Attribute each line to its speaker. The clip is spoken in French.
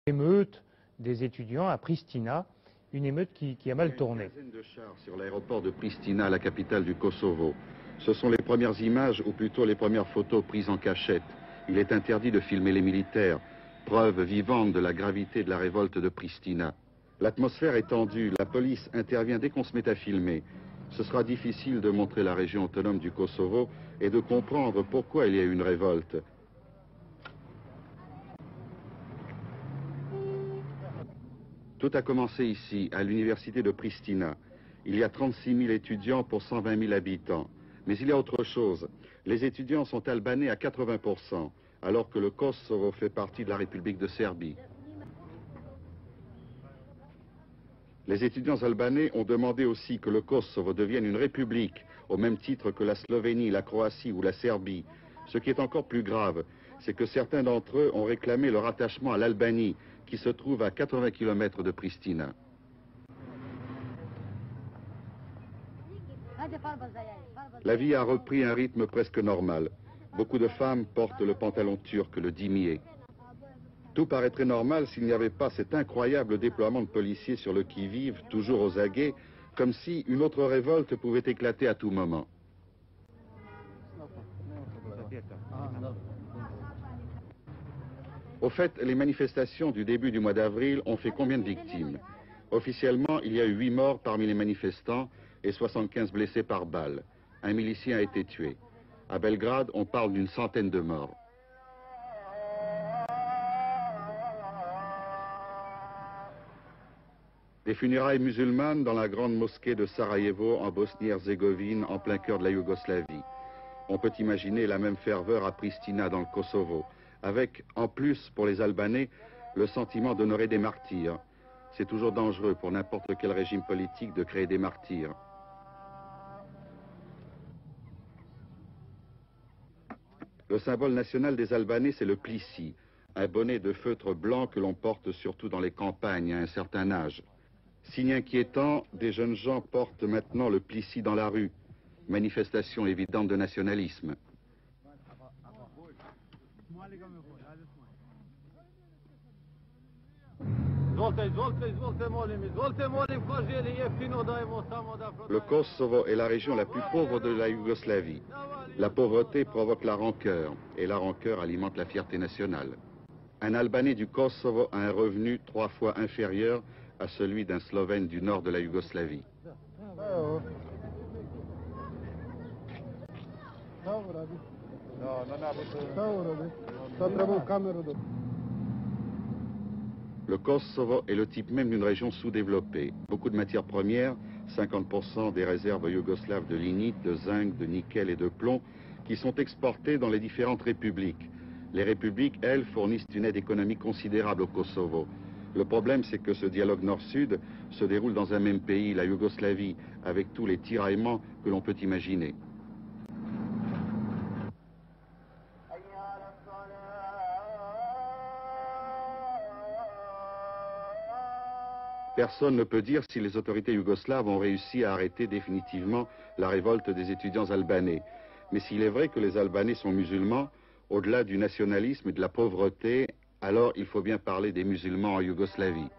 Speaker 1: Émeute des étudiants à Pristina, une émeute qui a mal tourné.
Speaker 2: Une dizaine de chars sur l'aéroport de Pristina, la capitale du Kosovo. Ce sont les premières images, ou plutôt les premières photos prises en cachette. Il est interdit de filmer les militaires, preuve vivante de la gravité de la révolte de Pristina. L'atmosphère est tendue, la police intervient dès qu'on se met à filmer. Ce sera difficile de montrer la région autonome du Kosovo et de comprendre pourquoi il y a eu une révolte. Tout a commencé ici, à l'université de Pristina. Il y a 36 000 étudiants pour 120 000 habitants. Mais il y a autre chose. Les étudiants sont albanais à 80%, alors que le Kosovo fait partie de la République de Serbie. Les étudiants albanais ont demandé aussi que le Kosovo devienne une république, au même titre que la Slovénie, la Croatie ou la Serbie. Ce qui est encore plus grave, c'est que certains d'entre eux ont réclamé leur attachement à l'Albanie, qui se trouve à 80 km de Pristina. La vie a repris un rythme presque normal. Beaucoup de femmes portent le pantalon turc, le dimier. Tout paraîtrait normal s'il n'y avait pas cet incroyable déploiement de policiers sur le qui-vive, toujours aux aguets, comme si une autre révolte pouvait éclater à tout moment. Au fait, les manifestations du début du mois d'avril ont fait combien de victimes? Officiellement, il y a eu 8 morts parmi les manifestants et 75 blessés par balle. Un milicien a été tué. À Belgrade, on parle d'une centaine de morts. Des funérailles musulmanes dans la grande mosquée de Sarajevo, en Bosnie-Herzégovine, en plein cœur de la Yougoslavie. On peut imaginer la même ferveur à Pristina, dans le Kosovo, avec, en plus, pour les Albanais, le sentiment d'honorer des martyrs. C'est toujours dangereux pour n'importe quel régime politique de créer des martyrs. Le symbole national des Albanais, c'est le plissi, un bonnet de feutre blanc que l'on porte surtout dans les campagnes à un certain âge. Signe inquiétant, des jeunes gens portent maintenant le plissi dans la rue. Manifestation évidente de nationalisme. Le Kosovo est la région la plus pauvre de la Yougoslavie. La pauvreté provoque la rancœur, et la rancœur alimente la fierté nationale. Un Albanais du Kosovo a un revenu 3 fois inférieur à celui d'un Slovène du nord de la Yougoslavie. Le Kosovo est le type même d'une région sous-développée. Beaucoup de matières premières, 50% des réserves yougoslaves de lignite, de zinc, de nickel et de plomb, qui sont exportées dans les différentes républiques. Les républiques, elles, fournissent une aide économique considérable au Kosovo. Le problème, c'est que ce dialogue nord-sud se déroule dans un même pays, la Yougoslavie, avec tous les tiraillements que l'on peut imaginer. Personne ne peut dire si les autorités yougoslaves ont réussi à arrêter définitivement la révolte des étudiants albanais. Mais s'il est vrai que les Albanais sont musulmans, au-delà du nationalisme et de la pauvreté, alors il faut bien parler des musulmans en Yougoslavie.